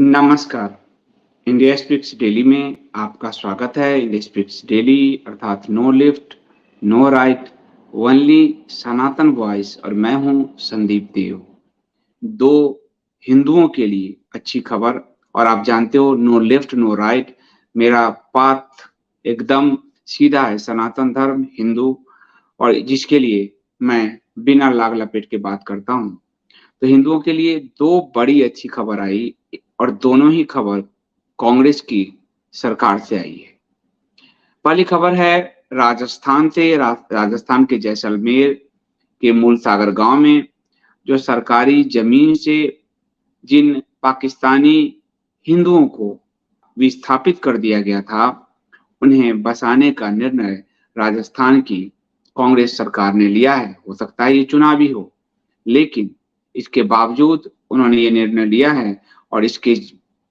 नमस्कार। India speaks daily में आपका स्वागत है। इंडिया स्पीक्स डेली अर्थात no left no right only Sanatan voice और मैं हूं संदीप देव। दो हिंदुओं के लिए अच्छी खबर। और आप जानते हो नो लेफ्ट नो राइट, मेरा पाथ एकदम सीधा है, सनातन धर्म हिंदू, और जिसके लिए मैं बिना लाग लपेट के बात करता हूं। तो हिंदुओं के लिए दो बड़ी अच्छी खबर आई और दोनों ही खबर कांग्रेस की सरकार से आई है। पहली खबर है राजस्थान से। राजस्थान के जैसलमेर के मूल सागर गांव में जो सरकारी जमीन से जिन पाकिस्तानी हिंदुओं को विस्थापित कर दिया गया था, उन्हें बसाने का निर्णय राजस्थान की कांग्रेस सरकार ने लिया है। हो सकता है ये चुनावी हो, लेकिन इसके बावजूद उन्होंने ये निर्णय लिया है और इसके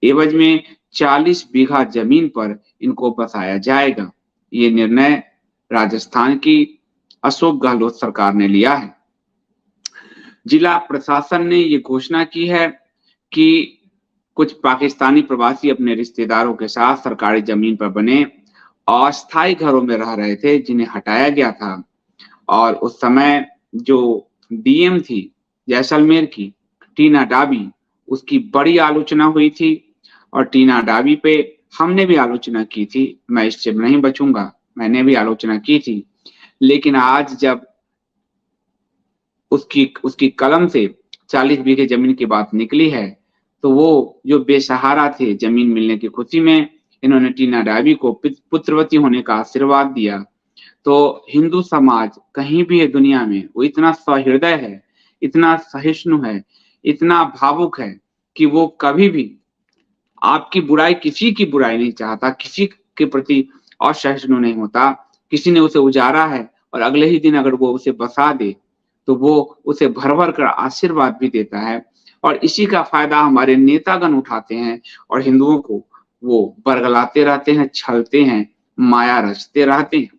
एवज में 40 बीघा जमीन पर इनको बसाया जाएगा। ये निर्णय राजस्थान की अशोक गहलोत सरकार ने लिया है। जिला प्रशासन ने ये घोषणा की है कि कुछ पाकिस्तानी प्रवासी अपने रिश्तेदारों के साथ सरकारी जमीन पर बने अस्थायी घरों में रह रहे थे, जिन्हें हटाया गया था। और उस समय जो डीएम थी जैसलमेर की, टीना डाबी, उसकी बड़ी आलोचना हुई थी और टीना डाबी पे हमने भी आलोचना की थी। मैं इससे नहीं बचूंगा, मैंने भी आलोचना की थी। लेकिन आज जब उसकी कलम से 40 बीघे जमीन की बात निकली है, तो वो जो बेसहारा थे जमीन मिलने की खुशी में, इन्होंने टीना डाबी को पुत्रवती होने का आशीर्वाद दिया। तो हिंदू समाज कहीं भी है दुनिया में, वो इतना सहृदय है, इतना सहिष्णु है, इतना भावुक है कि वो कभी भी आपकी बुराई, किसी की बुराई नहीं चाहता, किसी के प्रति असहिष्णु नहीं होता। किसी ने उसे उजाड़ा है और अगले ही दिन अगर वो उसे बसा दे तो वो उसे भर भर कर आशीर्वाद भी देता है। और इसी का फायदा हमारे नेतागण उठाते हैं और हिंदुओं को वो बरगलाते रहते हैं, छलते हैं, माया रचते रहते हैं।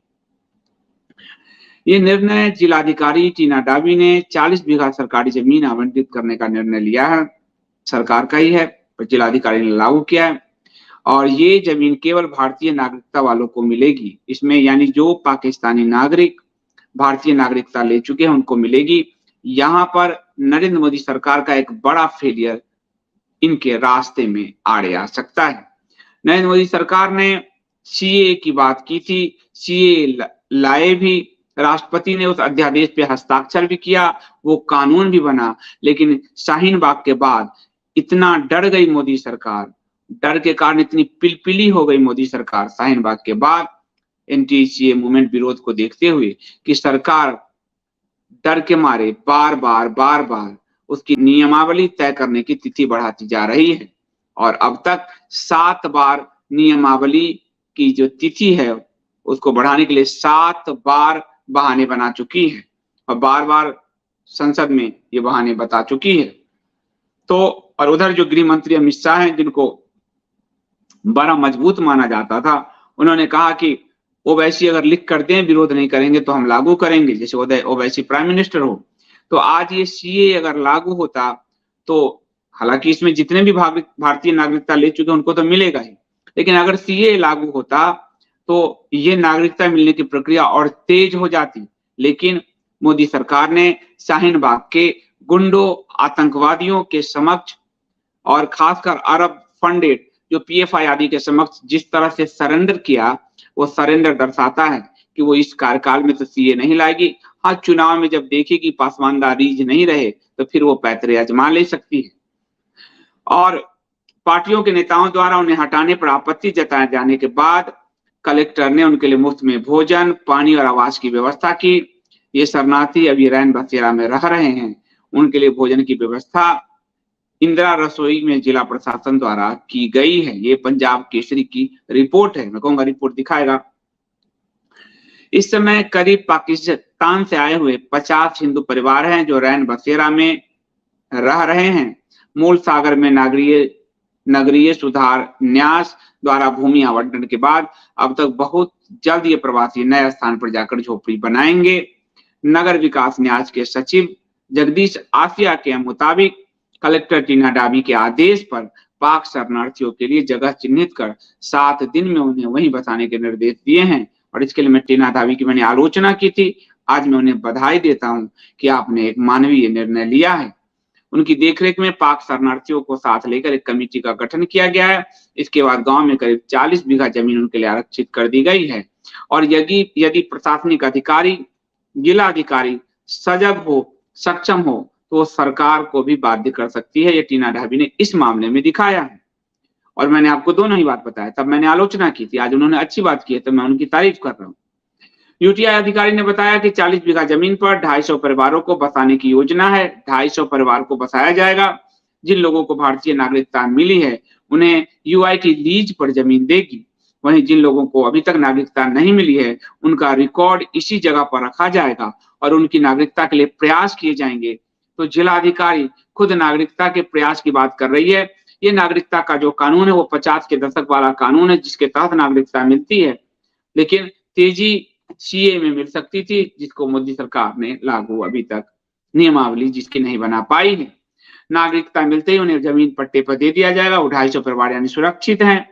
ये निर्णय जिलाधिकारी टीना डाबी ने 40 बीघा सरकारी जमीन आवंटित करने का निर्णय लिया है, सरकार का ही है, पर जिलाधिकारी ने लागू किया है। और ये जमीन केवल भारतीय नागरिकता वालों को मिलेगी। इसमें यानी जो पाकिस्तानी नागरिक भारतीय नागरिकता ले चुके हैं उनको मिलेगी। यहाँ पर नरेंद्र मोदी सरकार का एक बड़ा फेलियर इनके रास्ते में आड़े आ सकता है। नरेंद्र मोदी सरकार ने सीए की बात की थी, सीए लाए भी, राष्ट्रपति ने उस अध्यादेश पे हस्ताक्षर भी किया, वो कानून भी बना। लेकिन शाहीन बाग के बाद इतना डर गई मोदी सरकार, डर के कारण इतनी पिलपिली हो गई मोदी सरकार शाहीन बाग के बाद, एंटी सीए मूवमेंट विरोध को देखते हुए, कि सरकार डर के मारे बार बार उसकी नियमावली तय करने की तिथि बढ़ाती जा रही है। और अब तक 7 बार नियमावली की जो तिथि है उसको बढ़ाने के लिए 7 बार बहाने बना चुकी है और बार बार संसद में ये बहाने बता चुकी है। तो और उधर जो गृह मंत्री अमित शाह हैं, जिनको बड़ा मजबूत माना जाता था, उन्होंने कहा कि ओवैसी अगर लिख कर दें विरोध नहीं करेंगे तो हम लागू करेंगे, जैसे ओवैसी प्राइम मिनिस्टर हो। तो आज ये सीए अगर लागू होता तो, हालांकि इसमें जितने भी भारतीय नागरिकता ले चुके उनको तो मिलेगा ही, लेकिन अगर सीए लागू होता तो ये नागरिकता मिलने की प्रक्रिया और तेज हो जाती। लेकिन मोदी सरकार ने शाहीन बाग के गुंडों, आतंकवादियों के समक्ष और खासकर अरब फंडेड जो पीएफआई आदि के समक्ष जिस तरह से सरेंडर किया, वो सरेंडर दर्शाता है कि वो इस कार्यकाल में तो सीए नहीं लाएगी। हाँ, चुनाव में जब देखेगी पासवानदार रीज नहीं रहे तो फिर वो पैतरे आजमा ले सकती है। और पार्टियों के नेताओं द्वारा उन्हें हटाने पर आपत्ति जताए जाने के बाद कलेक्टर ने उनके लिए मुफ्त में भोजन, पानी और आवास की व्यवस्था की। ये शरणार्थी अभी रैन बसेरा में रह रहे हैं, उनके लिए भोजन की व्यवस्था इंदिरा रसोई में जिला प्रशासन द्वारा की गई है। ये पंजाब केसरी की रिपोर्ट है, मैं कहूंगा रिपोर्ट दिखाएगा। इस समय करीब पाकिस्तान से आए हुए 50 हिंदू परिवार हैं जो रैन बसेरा में रह रहे हैं। मूल सागर में नगरीय सुधार न्यास द्वारा भूमि आवंटन के बाद अब तक बहुत जल्द ये प्रवासी नए स्थान पर जाकर झोपड़ी बनाएंगे। नगर विकास न्यास के सचिव जगदीश आसिया के मुताबिक कलेक्टर टीना डाबी के आदेश पर पाक शरणार्थियों के लिए जगह चिन्हित कर 7 दिन में उन्हें वहीं बसाने के निर्देश दिए हैं। और इसके लिए मैं टीना दावी की मैंने आलोचना की थी। आज मैं उन्हें बधाई देता हूं कि आपने एक मानवीय निर्णय लिया है। उनकी देखरेख में पाक शरणार्थियों को साथ लेकर एक कमेटी का गठन किया गया है। इसके बाद गांव में करीब 40 बीघा जमीन उनके लिए आरक्षित कर दी गई है। और यदि प्रशासनिक अधिकारी, जिला अधिकारी सजग हो, सक्षम हो, तो सरकार को भी बाध्य कर सकती है। ये टीना ढाबी ने इस मामले में दिखाया है। और मैंने आपको दोनों ही बात बताया, तब मैंने आलोचना की थी, आज उन्होंने अच्छी बात की है तो मैं उनकी तारीफ कर रहा हूँ। यूटीआई अधिकारी ने बताया कि 40 बीघा जमीन पर 250 परिवारों को बसाने की योजना है। 250 परिवार को बसाया जाएगा। जिन लोगों को भारतीय नागरिकता मिली है उन्हें यूआईटी लीज पर जमीन देगी। वहीं जिन लोगों को अभी तक नागरिकता नहीं मिली है उनका रिकॉर्ड इसी जगह पर रखा जाएगा और उनकी नागरिकता के लिए प्रयास किए जाएंगे। तो जिला अधिकारी खुद नागरिकता के प्रयास की बात कर रही है। ये नागरिकता का जो कानून है वो 50 के दशक वाला कानून है जिसके तहत नागरिकता मिलती है, लेकिन तेजी सीए में मिल सकती थी, जिसको मोदी सरकार ने लागू अभी तक नियमावली जिसकी नहीं बना पाई है। नागरिकता मिलते ही उन्हें जमीन पट्टे पर दे दिया जाएगा। वो 250 परिवार यानी सुरक्षित हैं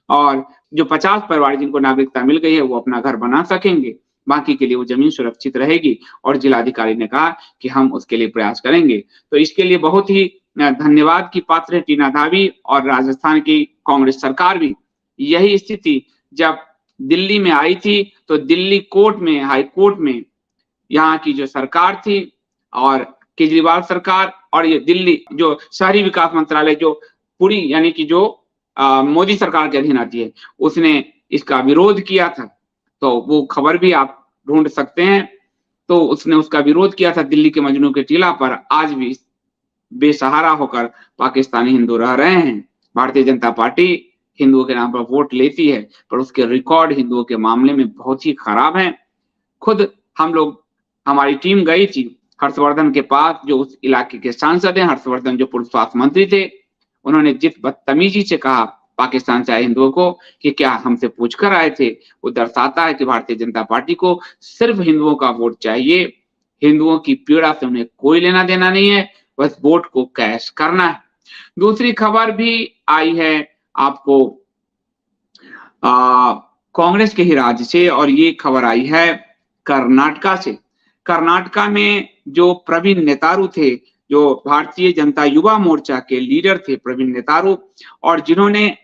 और जो 50 परिवार जिनको नागरिकता मिल गई है वो अपना घर बना सकेंगे। बाकी के लिए वो जमीन सुरक्षित रहेगी। और जिलाधिकारी ने कहा कि हम उसके लिए प्रयास करेंगे। तो इसके लिए बहुत ही धन्यवाद की पात्र है टीना दावी और राजस्थान की कांग्रेस सरकार भी। यही स्थिति जब दिल्ली में आई थी तो दिल्ली कोर्ट में, हाई कोर्ट में यहाँ की जो सरकार थी और केजरीवाल सरकार और ये दिल्ली जो शहरी विकास मंत्रालय जो पूरी यानी कि जो मोदी सरकार के अधीन आती है, उसने इसका विरोध किया था। तो वो खबर भी आप ढूंढ सकते हैं। तो उसने उसका विरोध किया था दिल्ली के मजनू के टीला पर। आज भी बेसहारा होकर पाकिस्तानी हिंदू रह रहे हैं। भारतीय जनता पार्टी हिंदुओं के नाम पर वोट लेती है पर उसके रिकॉर्ड हिंदुओं के मामले में बहुत ही खराब है। खुद हम लोग, हमारी टीम गई थी हर्षवर्धन के पास, जो उस इलाके के सांसद हैं। हर्षवर्धन जो पूर्व स्वास्थ्य मंत्री थे, उन्होंने जिस बदतमीजी से कहा पाकिस्तान से आए हिंदुओं को कि क्या हमसे पूछकर आए थे, वो दर्शाता है कि भारतीय जनता पार्टी को सिर्फ हिंदुओं का वोट चाहिए। हिंदुओं की पीड़ा से उन्हें कोई लेना देना नहीं है, बस वोट को कैश करना है। दूसरी खबर भी आई है आपको कांग्रेस के ही राज्य से, और ये खबर आई है कर्नाटका से। कर्नाटका में जो प्रवीण नेतारू थे, जो भारतीय जनता युवा मोर्चा के लीडर थे प्रवीण नेतारू, और जिन्होंने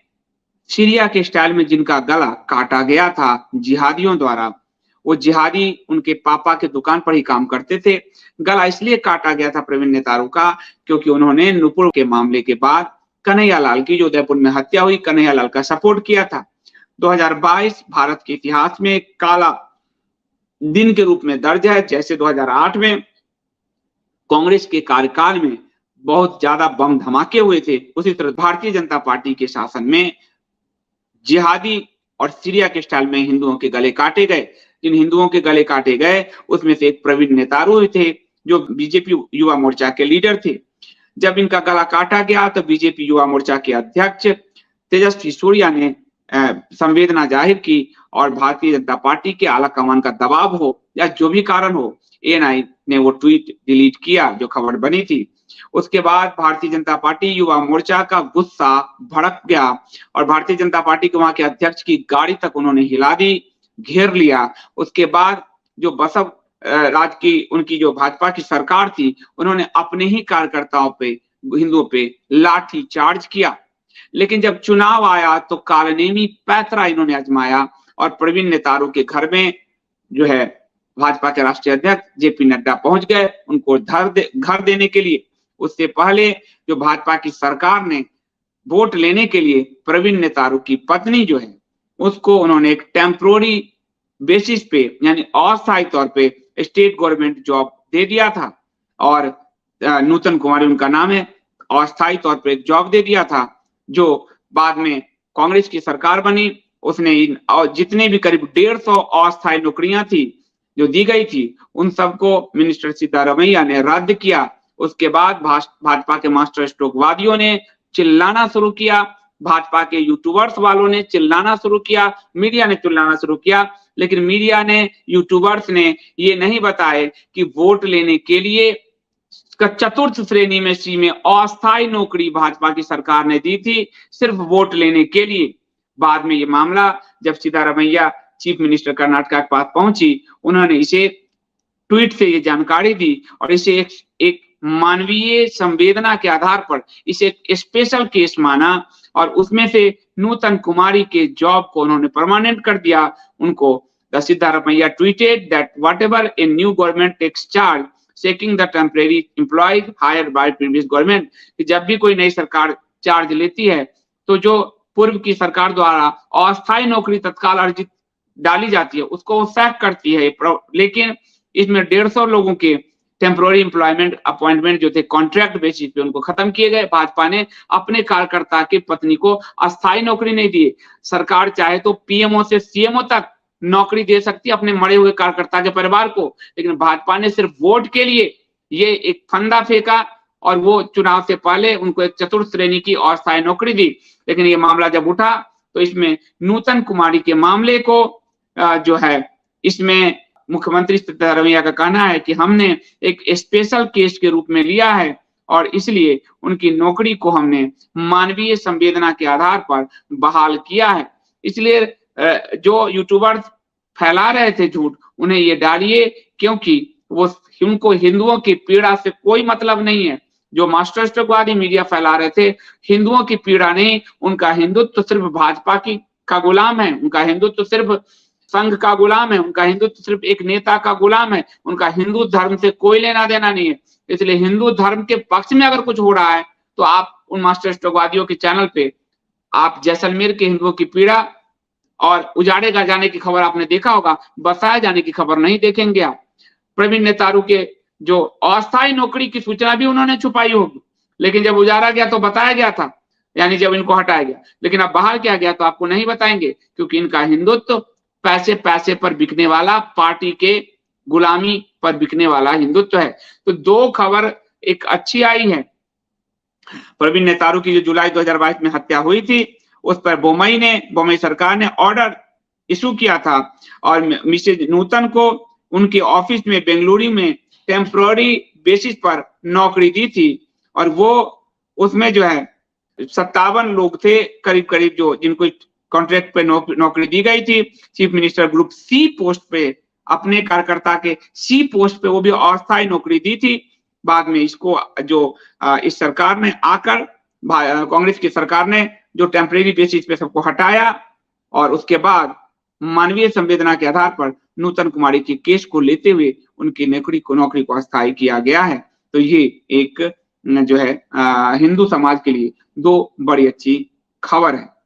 सीरिया के स्टाइल में जिनका गला काटा गया था जिहादियों द्वारा, वो जिहादी उनके पापा के दुकान पर ही काम करते थे। गला इसलिए काटा गया था प्रवीण नेतारू का क्योंकि उन्होंने नुपुर के मामले के बाद कन्हैयालाल की जो उदयपुर में हत्या हुई, कन्हैयालाल का सपोर्ट किया था। 2022 भारत के इतिहास में एक काला दिन के रूप में दर्ज है। जैसे 2008 में कांग्रेस के कार्यकाल में बहुत ज्यादा बम धमाके हुए थे, उसी तरह भारतीय जनता पार्टी के शासन में जिहादी और सीरिया के स्टाइल में हिंदुओं के गले काटे गए। जिन हिंदुओं के गले काटे गए उसमें से एक प्रवीण नेतारू थे जो बीजेपी युवा मोर्चा के लीडर थे। जब इनका गला काटा गया तो बीजेपी युवा मोर्चा के अध्यक्ष तेजस्वी सूर्या ने संवेदना जाहिर की और भारतीय जनता पार्टी के आला कमान का दबाव हो या जो भी कारण हो, एएनआई ने वो ट्वीट डिलीट किया जो खबर बनी थी। उसके बाद भारतीय जनता पार्टी युवा मोर्चा का गुस्सा भड़क गया और भारतीय जनता पार्टी के वहां के अध्यक्ष की गाड़ी तक उन्होंने हिला दी, घेर लिया। उसके बाद जो बसव राज की उनकी जो भाजपा की सरकार थी, उन्होंने अपने ही कार्यकर्ताओं पे, हिंदुओं पे लाठी चार्ज किया। लेकिन जब चुनाव आया तो कालनेमी पैतरा इन्होंने आजमाया और प्रवीण नेतारू के घर में जो है भाजपा के राष्ट्रीय अध्यक्ष जेपी नड्डा पहुंच गए उनको घर देने के लिए। उससे पहले जो भाजपा की सरकार ने वोट लेने के लिए प्रवीण नेतारू की पत्नी जो है उसको उन्होंने एक टेम्पोररी बेसिस पे यानी अस्थायी तौर पे स्टेट गवर्नमेंट जॉब दे दिया था और नूतन कुमारी उनका नाम है, अस्थायी तौर पे एक जॉब दे दिया था जो बाद में कांग्रेस की सरकार बनी। उसने और जितने भी करीब 150 अस्थायी नौकरियां थी जो दी गई थी उन सबको मिनिस्टर सिद्धारमैया ने रद्द किया। उसके बाद भाजपा के मास्टर स्ट्रोकवादियों ने चिल्लाना शुरू किया, भाजपा के यूट्यूबर्स वालों ने चिल्लाना शुरू किया, मीडिया ने चिल्लाना शुरू किया। लेकिन मीडिया ने, यूट्यूबर्स ने ये नहीं बताए कि वोट लेने के लिए चतुर्थ श्रेणी में सी में अस्थायी नौकरी भाजपा की सरकार ने दी थी, सिर्फ वोट लेने के लिए। बाद में ये मामला जब सिद्धारमैया चीफ मिनिस्टर कर्नाटका के पास पहुंची, उन्होंने इसे ट्वीट से ये जानकारी दी और इसे एक मानवीय संवेदना के आधार पर इसे एक स्पेशल केस माना और उसमें से नूतन कुमारी के जॉब को उन्होंने परमानेंट कर दिया। उनको the Siddaramaiah tweeted that whatever a new government takes charge sacking the temporary employees hired by previous government, कि जब भी कोई नई सरकार चार्ज लेती है तो जो पूर्व की सरकार द्वारा अस्थायी नौकरी तत्काल अर्जित डाली जाती है उसको वो सैक करती है। लेकिन इसमें 150 लोगों के टेम्पोररी एम्प्लॉयमेंट अपॉइंटमेंट जो थे कॉन्ट्रैक्ट बेसिस पे उनको खत्म किए गए। भाजपा ने अपने कार्यकर्ता की पत्नी को अस्थायी नौकरी नहीं दी। सरकार चाहे तो पीएमओ से सीएमओ तक नौकरी दे सकती है अपने मरे हुए कार्यकर्ता के परिवार को, लेकिन भाजपा ने सिर्फ वोट के लिए ये एक फंदा फेंका और वो चुनाव से पहले उनको एक चतुर्थ श्रेणी की अस्थायी नौकरी दी। लेकिन ये मामला जब उठा तो इसमें नूतन कुमारी के मामले को जो है इसमें मुख्यमंत्री सिद्धारमैया का कहना है कि हमने एक स्पेशल केस के रूप में लिया है और इसलिए उनकी नौकरी को हमने मानवीय संवेदना के आधार पर बहाल किया है। इसलिए जो यूट्यूबर्स फैला रहे थे झूठ, उन्हें ये डालिए, क्योंकि वो उनको हिंदुओं की पीड़ा से कोई मतलब नहीं है। जो मास्टर स्ट्रोकवादी मीडिया फैला रहे थे, हिंदुओं की पीड़ा नहीं, उनका हिंदुत्व सिर्फ भाजपा की का गुलाम है, उनका हिंदुत्व सिर्फ संघ का गुलाम है, उनका हिंदुत्व सिर्फ एक नेता का गुलाम है, उनका हिंदू धर्म से कोई लेना देना नहीं है। इसलिए हिंदू धर्म के पक्ष में अगर कुछ हो रहा है तो आप उन मास्टर स्ट्रोकवादियों के चैनल पे आप जैसलमेर के हिंदुओं की पीड़ा और उजाड़े जाने की खबर आपने देखा होगा, बसाए जाने की खबर नहीं देखेंगे आप। प्रवीण नेतारू के जो अस्थायी नौकरी की सूचना भी उन्होंने छुपाई होगी, लेकिन जब उजाड़ा गया तो बताया गया था, यानी जब इनको हटाया गया। लेकिन अब बाहर किया गया तो आपको नहीं बताएंगे, क्योंकि इनका हिंदुत्व पैसे पर बिकने वाला, पार्टी के गुलामी पर बिकने वाला हिंदुत्व है। तो दो खबर एक अच्छी आई है, प्रवीण नेतारू की जो जुलाई 2022 में हत्या हुई थी उस पर बोमई सरकार ने ऑर्डर इशू किया था और मिसेज नूतन को उनके ऑफिस में बेंगलुरु में टेम्पोररी बेसिस पर नौकरी दी थी और वो उसमें जो है 57 लोग थे करीब जो जिनको कॉन्ट्रैक्ट पे नौकरी दी गई थी। Chief minister group C post पे अपने कार्यकर्ता के सी पोस्ट पे वो भी अस्थायी नौकरी दी थी। बाद में इसको जो इस सरकार ने आकर कांग्रेस की सरकार ने जो टेम्परेरी बेसिस पे सबको हटाया और उसके बाद मानवीय संवेदना के आधार पर नूतन कुमारी के केस को लेते हुए उनकी नौकरी को अस्थायी किया गया है। तो ये एक जो है हिंदू समाज के लिए दो बड़ी अच्छी खबर है।